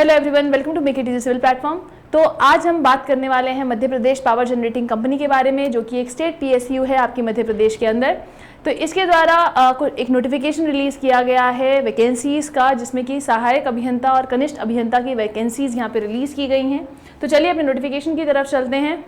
Hello everyone, welcome to make it easy civil platform. तो आज हम बात करने वाले हैं Madhya Pradesh power generating company के बारे में, जो कि एक स्टेट पीएसयू है आपकी मध्य प्रदेश के अंदर। तो इसके द्वारा एक नोटिफिकेशन रिलीज़ किया गया है वैकेंसीज़ का, जिसमें कि सहायक अभियंता और कनिष्ठ अभियंता की वैकेंसीज़ यहाँ पे रिलीज़ की गई हैं। तो चलिए अपने नोटिफिकेशन की तरफ चलते हैं।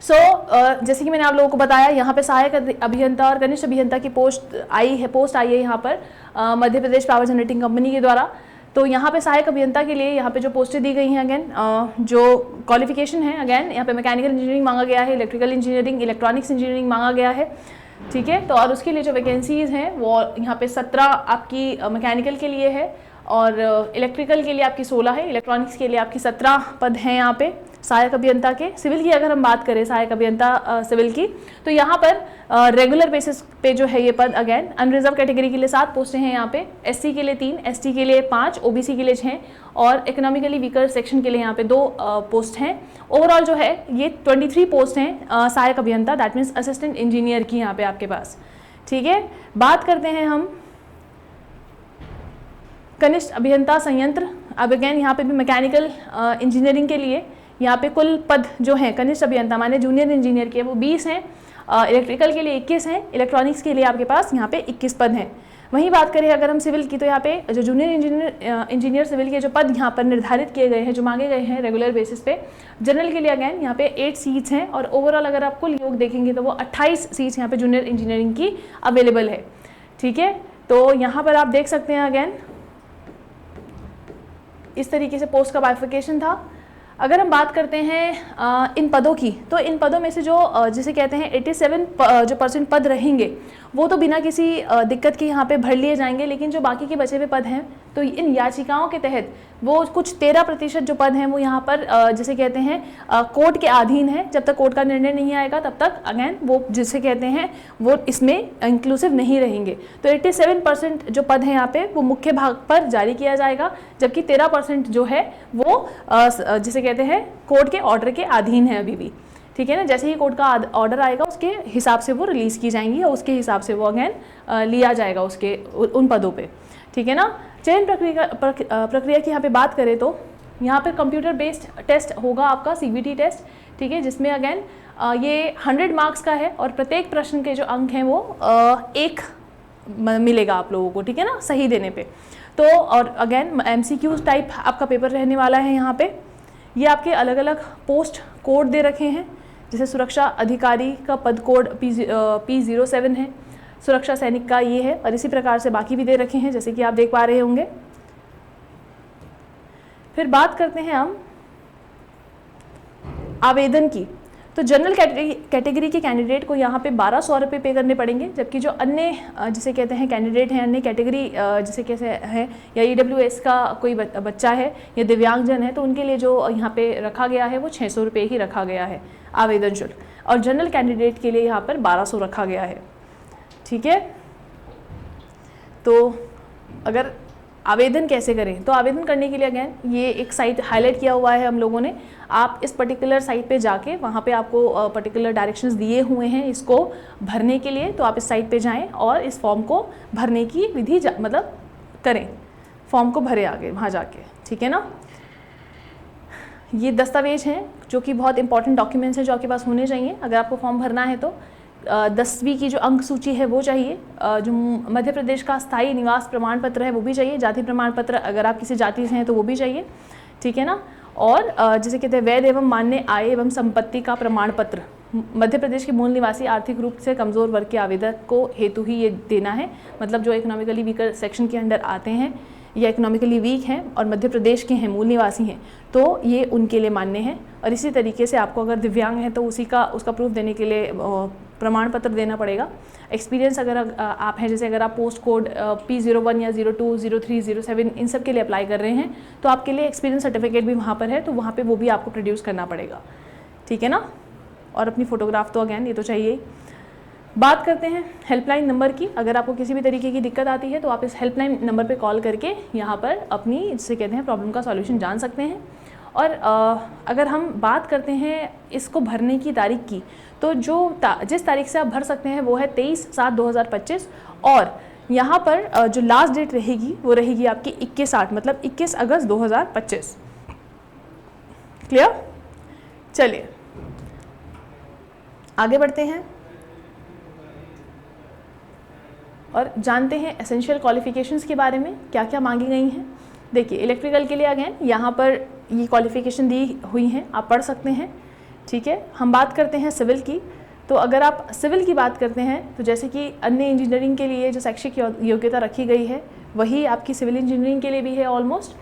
जैसे कि मैंने आप लोगों को बताया, यहाँ पे सहायक अभियंता और कनिष्ठ अभियंता की पोस्ट आई है यहाँ पर मध्य प्रदेश पावर जनरेटिंग कंपनी के द्वारा। तो यहाँ पे सहायक अभियंता के लिए यहाँ पे जो पोस्टें दी गई हैं, अगेन जो क्वालिफिकेशन है, अगेन यहाँ पे मैकेनिकल इंजीनियरिंग मांगा गया है, इलेक्ट्रिकल इंजीनियरिंग, इलेक्ट्रॉनिक्स इंजीनियरिंग मांगा गया है, ठीक है। तो और उसके लिए जो वैकेंसीज़ हैं वो यहाँ पे 17 आपकी मैकेनिकल के लिए है और इलेक्ट्रिकल के लिए आपकी 16 है, इलेक्ट्रॉनिक्स के लिए आपकी 17 पद हैं यहाँ पे सहायक अभियंता के। सिविल की अगर हम बात करें, सहायक अभियंता सिविल की, तो यहाँ पर रेगुलर बेसिस पे जो है ये पद, अगेन अनरिजर्व कैटेगरी के लिए 7 पोस्टें हैं यहाँ पे, एससी के लिए 3, एसटी के लिए 5, ओबीसी के लिए 6 और इकोनॉमिकली वीकर सेक्शन के लिए यहाँ पे 2 पोस्ट हैं। ओवरऑल जो है ये 23 पोस्ट हैं सहायक अभियंता, दैट मीन्स असिस्टेंट इंजीनियर की यहाँ पे आपके पास, ठीक है। बात करते हैं हम कनिष्ठ अभियंता संयंत्र। अब अगेन यहाँ पे भी मैकेनिकल इंजीनियरिंग के लिए यहाँ पे कुल पद जो हैं कनिष्ठ अभियंता माने जूनियर इंजीनियर के, वो 20 हैं, इलेक्ट्रिकल के लिए 21 हैं, इलेक्ट्रॉनिक्स के लिए आपके पास यहाँ पे 21 पद हैं। वहीं बात करें अगर हम सिविल की, तो यहाँ पे जो जूनियर इंजीनियर सिविल के जो पद यहाँ पर निर्धारित किए गए हैं, जो मांगे गए हैं रेगुलर बेसिस पे, जनरल के लिए अगेन यहाँ पे 8 सीट्स हैं और ओवरऑल अगर आप कुल योग देखेंगे तो वो 28 सीट्स यहाँ पे जूनियर इंजीनियरिंग की अवेलेबल है, ठीक है। तो यहाँ पर आप देख सकते हैं अगेन इस तरीके से पोस्ट का बाइफिकेशन था। अगर हम बात करते हैं इन पदों की, तो इन पदों में से जो जिसे कहते हैं 87% पद रहेंगे वो तो बिना किसी दिक्कत के यहाँ पे भर लिए जाएंगे, लेकिन जो बाकी के बचे हुए पद हैं तो इन याचिकाओं के तहत वो कुछ 13% जो पद हैं वो यहाँ पर जिसे कहते हैं कोर्ट के अधीन है। जब तक कोर्ट का निर्णय नहीं आएगा तब तक अगेन वो जिसे कहते हैं वो इसमें इंक्लूसिव नहीं रहेंगे। तो 87% जो पद हैं यहाँ पे वो मुख्य भाग पर जारी किया जाएगा, जबकि 13% जो है वो जिसे कहते हैं कोर्ट के ऑर्डर के अधीन है अभी भी, ठीक है ना। जैसे ही कोर्ट का ऑर्डर आएगा उसके हिसाब से वो रिलीज़ की जाएंगी और उसके हिसाब से वो अगेन लिया जाएगा उसके उन पदों पे, ठीक है ना। चयन प्रक्रिया की यहाँ पे बात करें तो यहाँ पे कंप्यूटर बेस्ड टेस्ट होगा आपका, सीबीटी टेस्ट, ठीक है, जिसमें अगेन ये 100 मार्क्स का है और प्रत्येक प्रश्न के जो अंक हैं वो 1 मिलेगा आप लोगों को, ठीक है ना, सही देने पे। तो और अगेन एमसीक्यू टाइप आपका पेपर रहने वाला है यहाँ पे। ये आपके अलग अलग पोस्ट कोड दे रखे हैं, जैसे सुरक्षा अधिकारी का पद कोड P07 है, सुरक्षा सैनिक का ये है, और इसी प्रकार से बाकी भी दे रखे हैं जैसे कि आप देख पा रहे होंगे। फिर बात करते हैं हम आवेदन की। तो जनरल कैटेगरी के कैंडिडेट को यहाँ पे 1200 रुपये पे करने पड़ेंगे, जबकि जो अन्य जिसे कहते हैं कैंडिडेट हैं, अन्य कैटेगरी जिसे कैसे है, या EWS का कोई बच्चा है या दिव्यांगजन है, तो उनके लिए जो यहाँ पे रखा गया है वो 600 रुपये ही रखा गया है आवेदन शुल्क, और जनरल कैंडिडेट के लिए यहाँ पर 1200 रखा गया है, ठीक है। तो अगर आवेदन कैसे करें, तो आवेदन करने के लिए अगेन ये एक साइट हाईलाइट किया हुआ है हम लोगों ने। आप इस पर्टिकुलर साइट पे जाके वहाँ पे आपको पर्टिकुलर डायरेक्शंस दिए हुए हैं इसको भरने के लिए, तो आप इस साइट पे जाएं और इस फॉर्म को भरने की विधि मतलब करें, फॉर्म को भरे आगे वहाँ जाके, ठीक है ना। ये दस्तावेज हैं जो कि बहुत इंपॉर्टेंट डॉक्यूमेंट्स हैं जो आपके पास होने चाहिए अगर आपको फॉर्म भरना है। तो 10वीं की जो अंक सूची है वो चाहिए, जो मध्य प्रदेश का स्थायी निवास प्रमाण पत्र है वो भी चाहिए, जाति प्रमाण पत्र अगर आप किसी जाति से हैं तो वो भी चाहिए, ठीक है ना। और जिसे कहते हैं वैध एवं मान्य आय एवं संपत्ति का प्रमाण पत्र, मध्य प्रदेश के मूल निवासी आर्थिक रूप से कमज़ोर वर्ग के आवेदक को हेतु ही ये देना है, मतलब जो इकोनॉमिकली वीकर सेक्शन के अंडर आते हैं या इकोनॉमिकली वीक हैं और मध्य प्रदेश के हैं, मूल निवासी हैं, तो ये उनके लिए मान्य है। और इसी तरीके से आपको अगर दिव्यांग है तो उसका प्रूफ देने के लिए प्रमाण पत्र देना पड़ेगा। एक्सपीरियंस अगर आप हैं, जैसे अगर आप पोस्ट कोड P01 या 02, 03, 07 इन सब के लिए अप्लाई कर रहे हैं तो आपके लिए एक्सपीरियंस सर्टिफिकेट भी वहाँ पर है, तो वहाँ पे वो भी आपको प्रोड्यूस करना पड़ेगा, ठीक है ना। और अपनी फ़ोटोग्राफ तो अगेन ये तो चाहिए ही। बात करते हैं हेल्पलाइन नंबर की। अगर आपको किसी भी तरीके की दिक्कत आती है तो आप इस हेल्पलाइन नंबर पे कॉल करके यहाँ पर अपनी जिसे कहते हैं प्रॉब्लम का सॉल्यूशन जान सकते हैं। और अगर हम बात करते हैं इसको भरने की तारीख की, तो जिस तारीख से आप भर सकते हैं वो है 23/7/2025 और यहाँ पर जो लास्ट डेट रहेगी वो रहेगी आपकी 21/8 मतलब 21 अगस्त 2025। क्लियर? चलिए आगे बढ़ते हैं और जानते हैं एसेंशियल क्वालिफिकेशंस के बारे में, क्या क्या मांगी गई हैं। देखिए इलेक्ट्रिकल के लिए अगेन यहाँ पर ये क्वालिफिकेशन दी हुई हैं, आप पढ़ सकते हैं। ठीक है, हम बात करते हैं सिविल की। तो अगर आप सिविल की बात करते हैं तो जैसे कि अन्य इंजीनियरिंग के लिए जो शैक्षिक योग्यता रखी गई है वही आपकी सिविल इंजीनियरिंग के लिए भी है। ऑलमोस्ट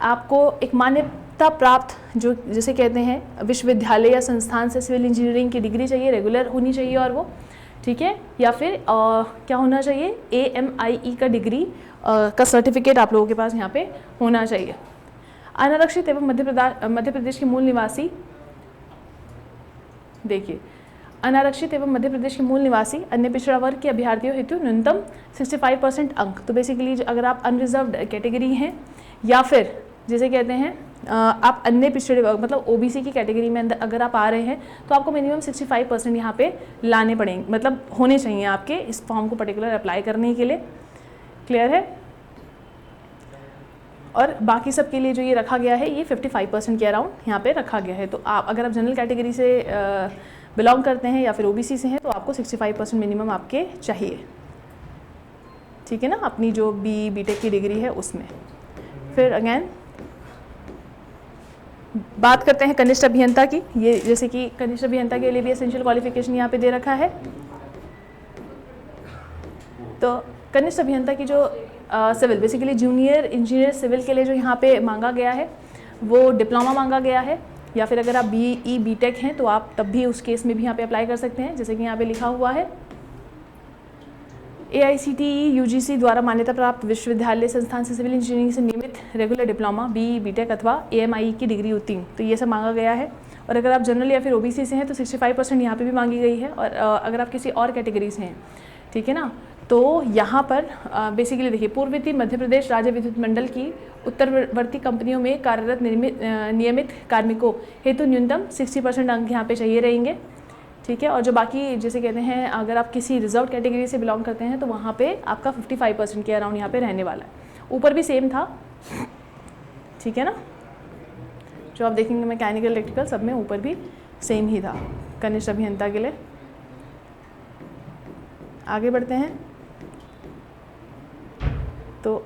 आपको एक मान्यता प्राप्त जो जिसे कहते हैं विश्वविद्यालय या संस्थान से सिविल इंजीनियरिंग की डिग्री चाहिए, रेगुलर होनी चाहिए और वो ठीक है, या फिर क्या होना चाहिए, AMIE का डिग्री का सर्टिफिकेट आप लोगों के पास यहाँ पे होना चाहिए। अनारक्षित एवं मध्य प्रदेश के मूल निवासी, देखिए अनारक्षित एवं मध्य प्रदेश के मूल निवासी अन्य पिछड़ा वर्ग के अभ्यर्थियों हेतु न्यूनतम 65% अंक। तो बेसिकली अगर आप अनरिजर्व्ड कैटेगरी हैं या फिर जिसे कहते हैं आप अन्य पिछड़े वर्ग मतलब OBC की कैटेगरी में अंदर अगर आप आ रहे हैं तो आपको मिनिमम 65% यहाँ पे लाने पड़ेंगे, मतलब होने चाहिए आपके इस फॉर्म को पर्टिकुलर अप्लाई करने के लिए। क्लियर है? और बाकी सब के लिए जो ये रखा गया है ये 55% के अराउंड यहाँ पे रखा गया है। तो आप अगर आप जनरल कैटेगरी से बिलोंग करते हैं या फिर OBC से हैं तो आपको 65% मिनिमम आपके चाहिए। ठीक है ना, अपनी जो BTech की डिग्री है उसमें। फिर अगेन बात करते हैं कनिष्ठ अभियंता की। ये जैसे कि कनिष्ठ अभियंता के लिए भी एसेंशियल क्वालिफिकेशन यहाँ पे दे रखा है। तो कनिष्ठ अभियंता की जो civil basically junior engineer civil के लिए जो यहाँ पे मांगा गया है वो डिप्लोमा मांगा गया है, या फिर अगर आप BE BTech हैं तो आप तब भी उस केस में भी यहाँ पे अप्लाई कर सकते हैं। जैसे कि यहाँ पे लिखा हुआ है AICTE UGC द्वारा मान्यता प्राप्त विश्वविद्यालय संस्थान से सिविल इंजीनियरिंग से नियमित रेगुलर डिप्लोमा BE BTech अथवा AMIE की डिग्री उत्तीर्ण, तो ये सब मांगा गया है। और अगर आप जनरल या फिर OBC से हैं तो 65% यहाँ पे भी मांगी गई है। और अगर आप किसी और कैटेगरी से हैं, ठीक है ना, तो यहाँ पर बेसिकली देखिए पूर्ववर्ती मध्य प्रदेश राज्य विद्युत मंडल की उत्तरवर्ती कंपनियों में कार्यरत नियमित कार्मिकों हेतु न्यूनतम 60% अंक यहाँ पे चाहिए रहेंगे। ठीक है, और जो बाकी जैसे कहते हैं अगर आप किसी रिजर्व कैटेगरी से बिलोंग करते हैं तो वहाँ पे आपका 55% के अराउंड यहाँ पे रहने वाला है। ऊपर भी सेम था, ठीक है ना, जो आप देखेंगे मैकेनिकल इलेक्ट्रिकल सब में ऊपर भी सेम ही था कनिष्ठ अभियंता के लिए। आगे बढ़ते हैं तो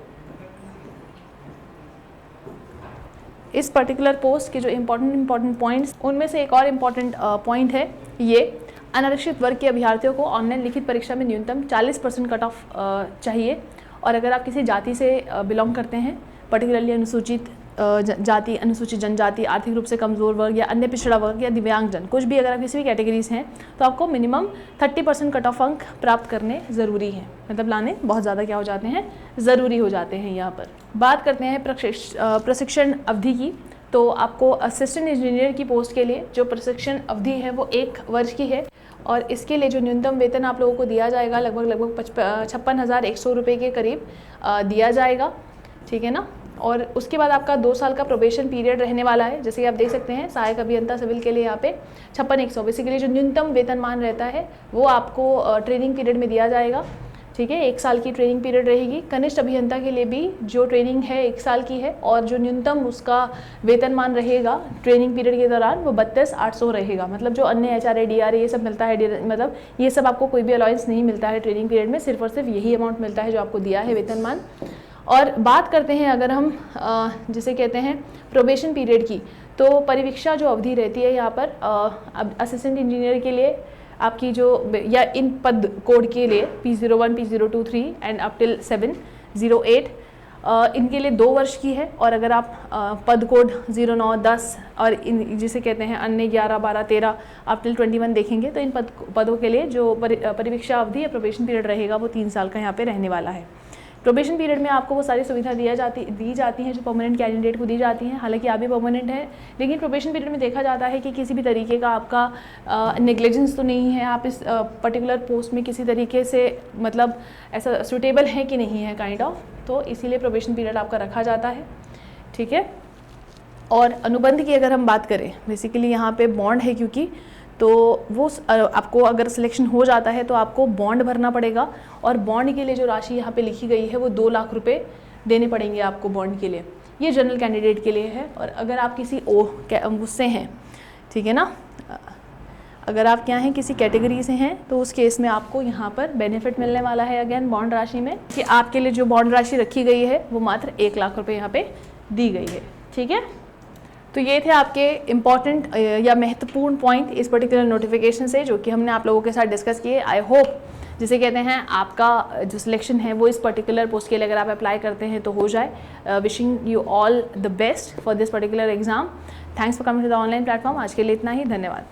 इस पर्टिकुलर पोस्ट के जो इम्पॉर्टेंट पॉइंट्स, उनमें से एक और इम्पॉर्टेंट पॉइंट है ये अनारक्षित वर्ग के अभ्यर्थियों को ऑनलाइन लिखित परीक्षा में न्यूनतम 40% कट ऑफ चाहिए। और अगर आप किसी जाति से बिलोंग करते हैं, पर्टिकुलरली अनुसूचित जाति, अनुसूचित जनजाति, आर्थिक रूप से कमज़ोर वर्ग या अन्य पिछड़ा वर्ग या दिव्यांगजन, कुछ भी अगर आप किसी भी कैटेगरीज हैं तो आपको मिनिमम 30% कट ऑफ अंक प्राप्त करने ज़रूरी है, मतलब लाने बहुत ज़्यादा क्या हो जाते हैं, ज़रूरी हो जाते हैं। यहाँ पर बात करते हैं प्रशिक्षण अवधि की। तो आपको असिस्टेंट इंजीनियर की पोस्ट के लिए जो प्रशिक्षण अवधि है वो 1 वर्ष की है, और इसके लिए जो न्यूनतम वेतन आप लोगों को दिया जाएगा लगभग 56,100 रुपये के करीब दिया जाएगा। ठीक है ना, और उसके बाद आपका 2 साल का प्रोबेशन पीरियड रहने वाला है। जैसे कि आप देख सकते हैं सहायक अभियंता सिविल के लिए यहाँ पे 56,100 बेसिकली जो न्यूनतम वेतनमान रहता है वो आपको ट्रेनिंग पीरियड में दिया जाएगा। ठीक है, 1 साल की ट्रेनिंग पीरियड रहेगी। कनिष्ठ अभियंता के लिए भी जो ट्रेनिंग है 1 साल की है, और जो न्यूनतम उसका वेतनमान रहेगा ट्रेनिंग पीरियड के दौरान वो 32,800 रहेगा। मतलब जो अन्य HRA DRA ये सब मिलता है, मतलब ये सब आपको कोई भी अलाउंस नहीं मिलता है ट्रेनिंग पीरियड में, सिर्फ और सिर्फ यही अमाउंट मिलता है जो आपको दिया है वेतनमान। और बात करते हैं अगर हम जिसे कहते हैं प्रोबेशन पीरियड की, तो परिवीक्षा जो अवधि रहती है यहाँ पर असिस्टेंट इंजीनियर के लिए आपकी जो या इन पद कोड के लिए P01, P023 and up till 708 इनके लिए 2 वर्ष की है। और अगर आप पद कोड 09, 10 और इन जिसे कहते हैं अन्य 11, 12, 13 अप टिल 21 देखेंगे तो इन पदों के लिए जो परिवीक्षा अवधि या प्रोबेशन पीरियड रहेगा वो 3 साल का यहाँ पे रहने वाला है। प्रोबेशन पीरियड में आपको वो सारी सुविधा दी जाती हैं जो परमानेंट कैंडिडेट को दी जाती हैं। हालांकि आप भी परमानेंट है, लेकिन प्रोबेशन पीरियड में देखा जाता है कि किसी भी तरीके का आपका नेग्लिजेंस तो नहीं है, आप इस पर्टिकुलर पोस्ट में किसी तरीके से मतलब ऐसा सूटेबल है कि नहीं है काइंड ऑफ, तो इसीलिए प्रोबेशन पीरियड आपका रखा जाता है। ठीक है, और अनुबंध की अगर हम बात करें, बेसिकली यहाँ पे बॉन्ड है क्योंकि, तो वो आपको अगर सिलेक्शन हो जाता है तो आपको बॉन्ड भरना पड़ेगा, और बॉन्ड के लिए जो राशि यहाँ पे लिखी गई है वो 2 लाख रुपए देने पड़ेंगे आपको बॉन्ड के लिए। ये जनरल कैंडिडेट के लिए है। और अगर आप किसी उससे हैं, ठीक है ना, अगर आप क्या हैं किसी कैटेगरी से हैं तो उस केस में आपको यहाँ पर बेनिफिट मिलने वाला है अगेन बॉन्ड राशि में, कि आपके लिए जो बॉन्ड राशि रखी गई है वो मात्र 1 लाख रुपए यहाँ पे दी गई है। ठीक है, तो ये थे आपके इम्पॉर्टेंट या महत्वपूर्ण पॉइंट इस पर्टिकुलर नोटिफिकेशन से जो कि हमने आप लोगों के साथ डिस्कस किए। आई होप जिसे कहते हैं आपका जो सिलेक्शन है वो इस पर्टिकुलर पोस्ट के लिए अगर आप अप्लाई करते हैं तो हो जाए। Wishing you all the best for this particular exam. Thanks for coming to the online platform. आज के लिए इतना ही, धन्यवाद।